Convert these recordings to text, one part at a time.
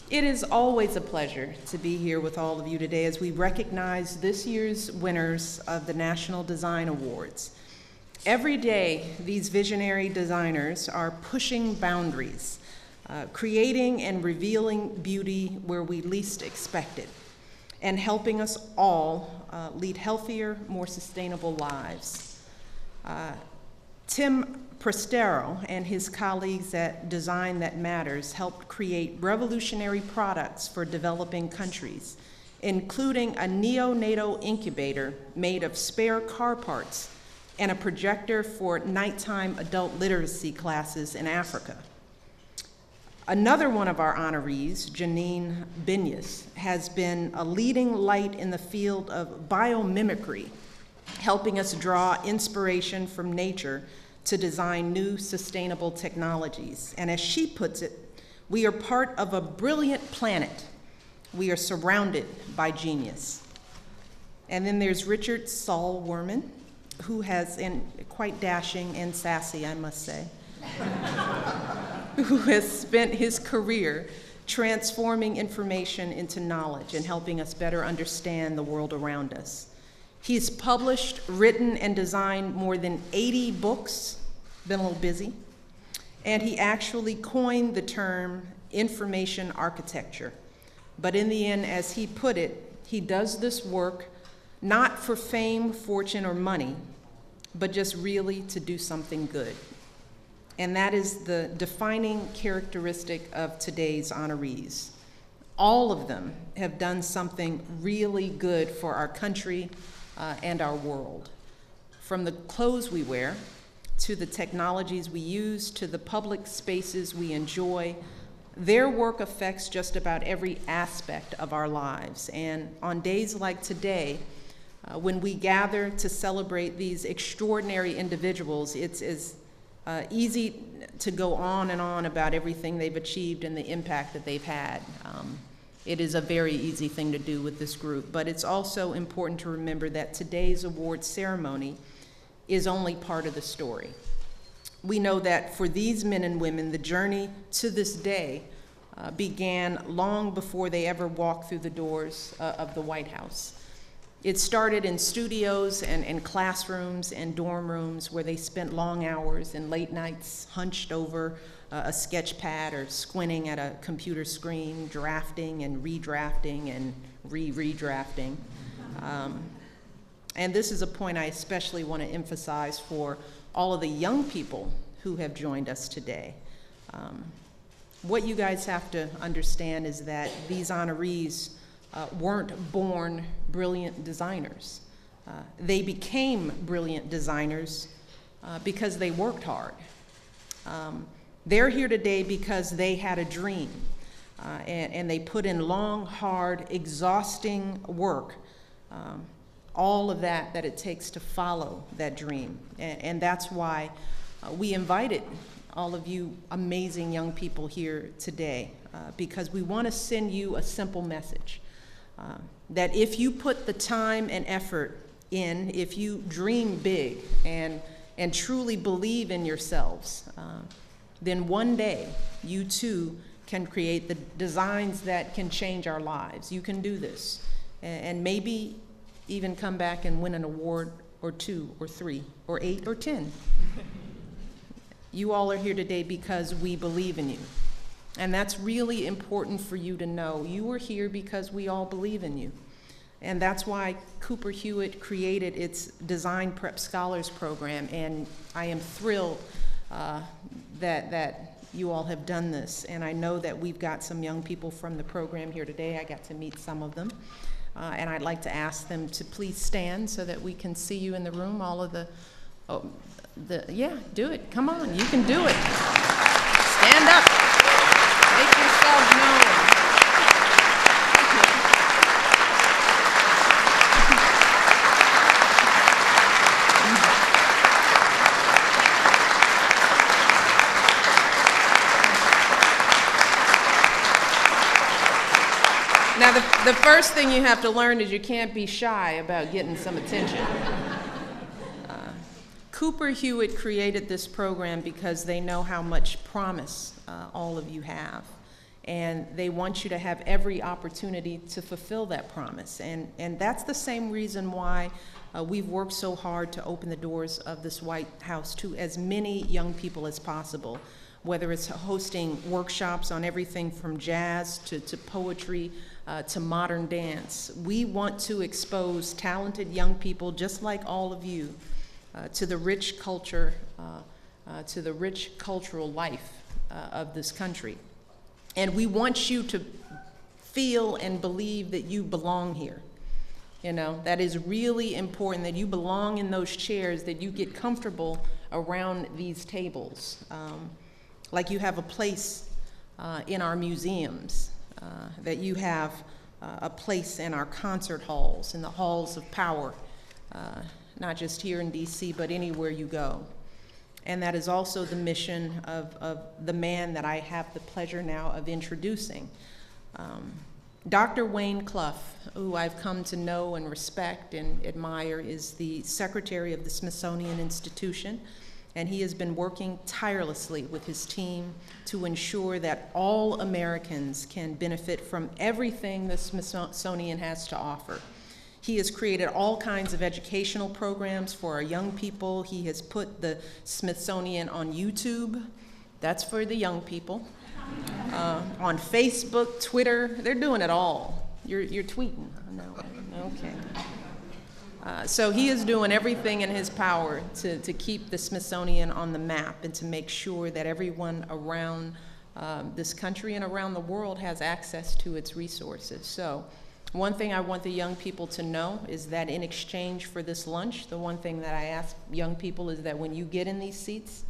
It is always a pleasure to be here with all of you today as we recognize this year's winners of the National Design Awards. Every day, these visionary designers are pushing boundaries, creating and revealing beauty where we least expect it, and helping us all lead healthier, more sustainable lives. Tim Prestero and his colleagues at Design That Matters helped create revolutionary products for developing countries, including a neonatal incubator made of spare car parts and a projector for nighttime adult literacy classes in Africa. Another one of our honorees, Janine Binyas, has been a leading light in the field of biomimicry, helping us draw inspiration from nature to design new sustainable technologies. And as she puts it, we are part of a brilliant planet. We are surrounded by genius. And then there's Richard Saul Werman, who has, and quite dashing and sassy, I must say, who has spent his career transforming information into knowledge and helping us better understand the world around us. He's published, written, and designed more than 80 books, been a little busy, and he actually coined the term information architecture. But in the end, as he put it, he does this work not for fame, fortune, or money, but just really to do something good. And that is the defining characteristic of today's honorees. All of them have done something really good for our country and our world. From the clothes we wear, to the technologies we use, to the public spaces we enjoy, their work affects just about every aspect of our lives. And on days like today, when we gather to celebrate these extraordinary individuals, it's easy to go on and on about everything they've achieved and the impact that they've had. It is a very easy thing to do with this group, but it's also important to remember that today's awards ceremony is only part of the story. We know that for these men and women, the journey to this day began long before they ever walked through the doors of the White House. It started in studios and classrooms and dorm rooms where they spent long hours and late nights hunched over a sketch pad or squinting at a computer screen, drafting and redrafting and redrafting. And this is a point I especially want to emphasize for all of the young people who have joined us today. What you guys have to understand is that these honorees weren't born brilliant designers. They became brilliant designers because they worked hard. They're here today because they had a dream, and they put in long, hard, exhausting work, all of that it takes to follow that dream. And that's why we invited all of you amazing young people here today, because we want to send you a simple message. That if you put the time and effort in, if you dream big and truly believe in yourselves, then one day you too can create the designs that can change our lives. You can do this, and maybe even come back and win an award or 2 or 3 or 8 or 10. You all are here today because we believe in you. And that's really important for you to know. You are here because we all believe in you. And that's why Cooper-Hewitt created its Design Prep Scholars Program. And I am thrilled that you all have done this. And I know that we've got some young people from the program here today. I got to meet some of them. And I'd like to ask them to please stand so that we can see you in the room. All of yeah, do it. Come on, you can do it. Stand up. Make yourselves known. Now, the first thing you have to learn is you can't be shy about getting some attention. Cooper-Hewitt created this program because they know how much promise all of you have. And they want you to have every opportunity to fulfill that promise. And that's the same reason why we've worked so hard to open the doors of this White House to as many young people as possible, whether it's hosting workshops on everything from jazz to poetry to modern dance. We want to expose talented young people, just like all of you, to the rich culture, to the rich cultural life of this country. And we want you to feel and believe that you belong here. You know, that is really important, that you belong in those chairs, that you get comfortable around these tables. Like you have a place in our museums, that you have a place in our concert halls, in the halls of power, not just here in DC, but anywhere you go. And that is also the mission of the man that I have the pleasure now of introducing. Dr. Wayne Clough, who I've come to know and respect and admire, is the Secretary of the Smithsonian Institution, and he has been working tirelessly with his team to ensure that all Americans can benefit from everything the Smithsonian has to offer. He has created all kinds of educational programs for our young people. He has put the Smithsonian on YouTube. That's for the young people. On Facebook, Twitter, they're doing it all. You're tweeting? No, okay. So he is doing everything in his power to keep the Smithsonian on the map and to make sure that everyone around this country and around the world has access to its resources. So one thing I want the young people to know is that in exchange for this lunch, the one thing that I ask young people is that when you get in these seats,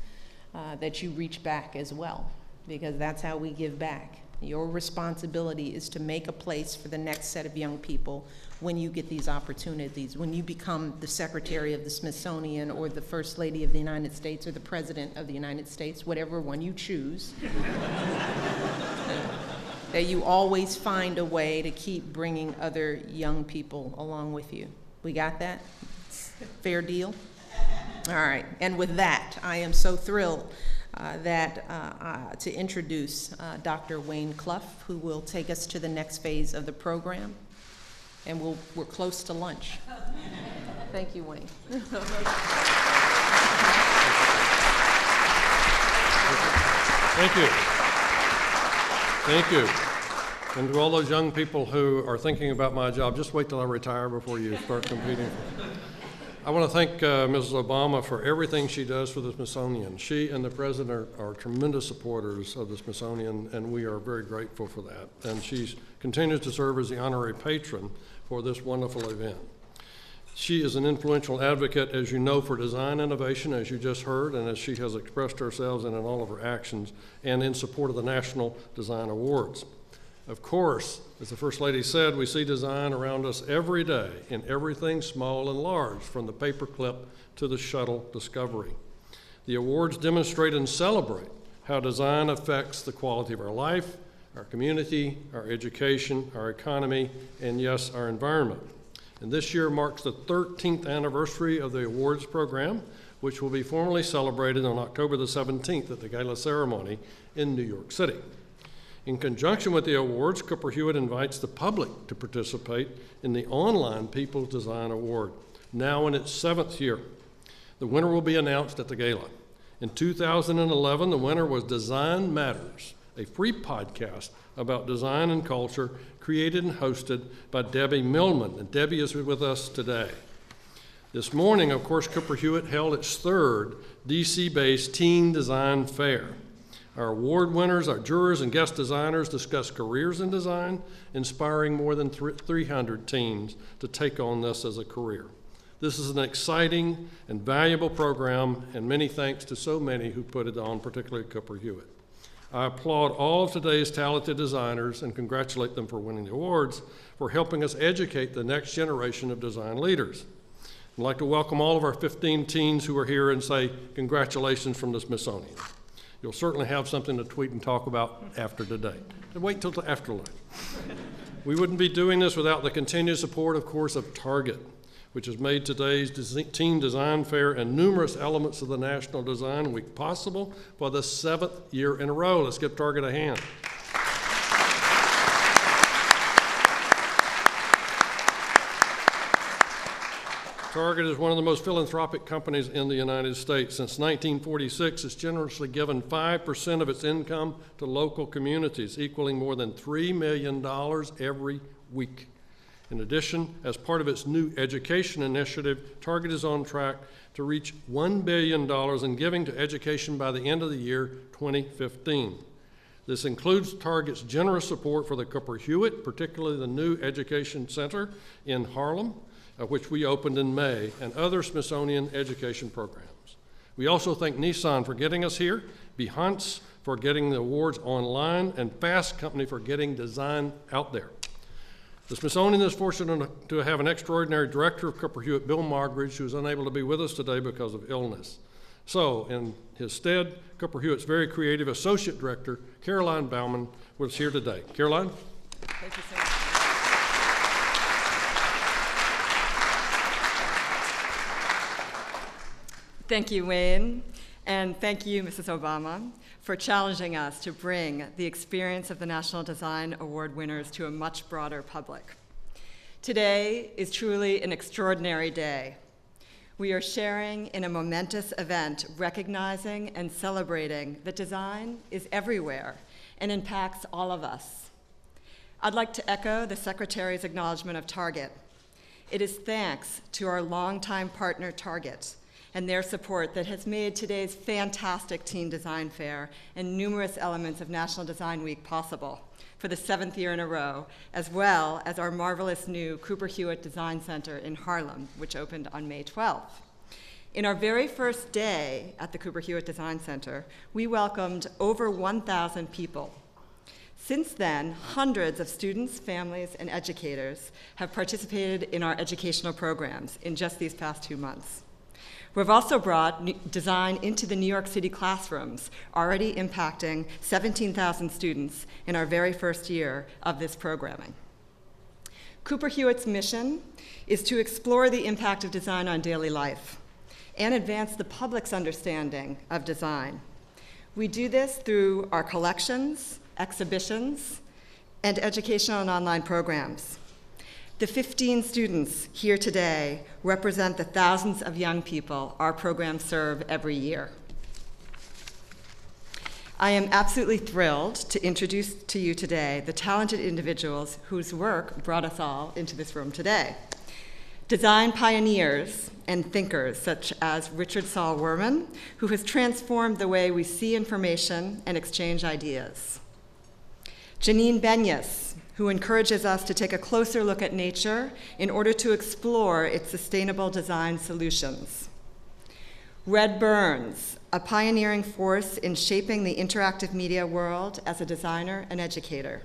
that you reach back as well, because that's how we give back. Your responsibility is to make a place for the next set of young people when you get these opportunities, when you become the Secretary of the Smithsonian or the First Lady of the United States or the President of the United States, whatever one you choose. That you always find a way to keep bringing other young people along with you. We got that? Fair deal? All right, and with that, I am so thrilled to introduce Dr. Wayne Clough, who will take us to the next phase of the program, and we're close to lunch. Thank you, Wayne. Thank you. Thank you. And to all those young people who are thinking about my job, just wait till I retire before you start competing. I want to thank Mrs. Obama for everything she does for the Smithsonian. She and the President are tremendous supporters of the Smithsonian, and we are very grateful for that. And she continues to serve as the honorary patron for this wonderful event. She is an influential advocate, as you know, for design innovation, as you just heard, and as she has expressed herself in all of her actions, and in support of the National Design Awards. Of course, as the First Lady said, we see design around us every day in everything small and large, from the paperclip to the shuttle Discovery. The awards demonstrate and celebrate how design affects the quality of our life, our community, our education, our economy, and yes, our environment. And this year marks the 13th anniversary of the awards program, which will be formally celebrated on October the 17th at the gala ceremony in New York City. In conjunction with the awards, Cooper-Hewitt invites the public to participate in the online People's Design Award, now in its 7th year. The winner will be announced at the gala. In 2011, the winner was Design Matters, a free podcast about design and culture created and hosted by Debbie Millman, and Debbie is with us today. This morning, of course, Cooper-Hewitt held its 3rd DC-based Teen Design Fair. Our award winners, our jurors, and guest designers discuss careers in design, inspiring more than 300 teens to take on this as a career. This is an exciting and valuable program, and many thanks to so many who put it on, particularly Cooper-Hewitt. I applaud all of today's talented designers and congratulate them for winning the awards, for helping us educate the next generation of design leaders. I'd like to welcome all of our 15 teens who are here and say congratulations from the Smithsonian. You'll certainly have something to tweet and talk about after today. And wait till after lunch. We wouldn't be doing this without the continued support, of course, of Target, which has made today's Teen Design Fair and numerous elements of the National Design Week possible for the 7th year in a row. Let's give Target a hand. Target is one of the most philanthropic companies in the United States. Since 1946, it's generously given 5% of its income to local communities, equaling more than $3 million every week. In addition, as part of its new education initiative, Target is on track to reach $1 billion in giving to education by the end of the year 2015. This includes Target's generous support for the Cooper-Hewitt, particularly the new Education Center in Harlem, which we opened in May, and other Smithsonian education programs. We also thank Nissan for getting us here, Behance for getting the awards online, and Fast Company for getting design out there. The Smithsonian is fortunate to have an extraordinary director of Cooper-Hewitt, Bill Margridge, who is unable to be with us today because of illness. So, in his stead, Cooper-Hewitt's very creative associate director, Caroline Bauman, was here today. Caroline? Thank you so much. Thank you, Wayne, and thank you, Mrs. Obama, for challenging us to bring the experience of the National Design Award winners to a much broader public. Today is truly an extraordinary day. We are sharing in a momentous event recognizing and celebrating that design is everywhere and impacts all of us. I'd like to echo the Secretary's acknowledgement of Target. It is thanks to our longtime partner, Target, and their support that has made today's fantastic Teen Design Fair and numerous elements of National Design Week possible for the 7th year in a row, as well as our marvelous new Cooper-Hewitt Design Center in Harlem, which opened on May 12th. In our very first day at the Cooper-Hewitt Design Center, we welcomed over 1,000 people. Since then, hundreds of students, families, and educators have participated in our educational programs in just these past 2 months. We've also brought design into the New York City classrooms, already impacting 17,000 students in our very first year of this programming. Cooper-Hewitt's mission is to explore the impact of design on daily life and advance the public's understanding of design. We do this through our collections, exhibitions, and educational and online programs. The 15 students here today represent the thousands of young people our programs serve every year. I am absolutely thrilled to introduce to you today the talented individuals whose work brought us all into this room today. Design pioneers and thinkers such as Richard Saul Wurman, who has transformed the way we see information and exchange ideas. Janine Benyus, who encourages us to take a closer look at nature in order to explore its sustainable design solutions. Red Burns, a pioneering force in shaping the interactive media world as a designer and educator.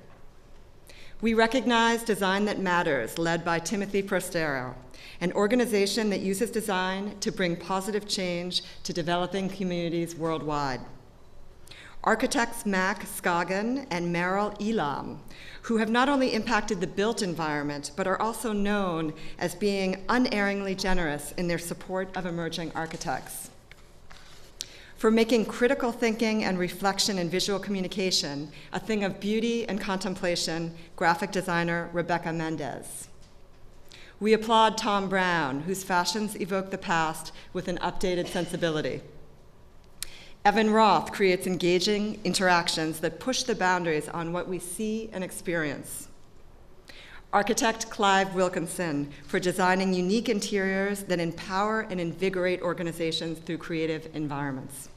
We recognize Design That Matters, led by Timothy Prostero, an organization that uses design to bring positive change to developing communities worldwide. Architects Mac Scoggin and Meryl Elam, who have not only impacted the built environment, but are also known as being unerringly generous in their support of emerging architects. For making critical thinking and reflection in visual communication a thing of beauty and contemplation, graphic designer Rebecca Mendez. We applaud Tom Brown, whose fashions evoke the past with an updated sensibility. Evan Roth creates engaging interactions that push the boundaries on what we see and experience. Architect Clive Wilkinson for designing unique interiors that empower and invigorate organizations through creative environments.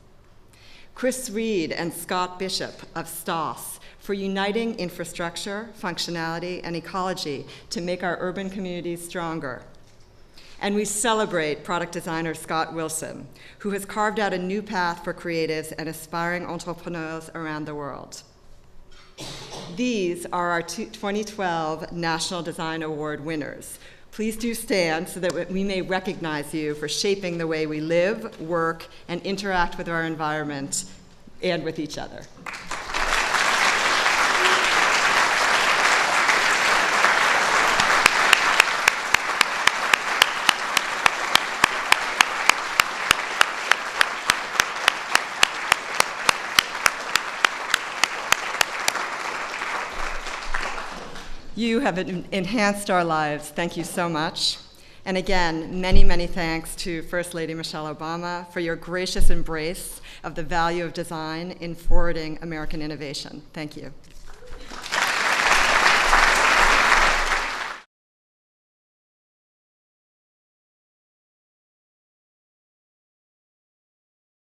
Chris Reed and Scott Bishop of STOS for uniting infrastructure, functionality, and ecology to make our urban communities stronger. And we celebrate product designer Scott Wilson, who has carved out a new path for creatives and aspiring entrepreneurs around the world. These are our 2012 National Design Award winners. Please do stand so that we may recognize you for shaping the way we live, work, and interact with our environment and with each other. You have enhanced our lives. Thank you so much. And again, many, many thanks to First Lady Michelle Obama for your gracious embrace of the value of design in forwarding American innovation. Thank you.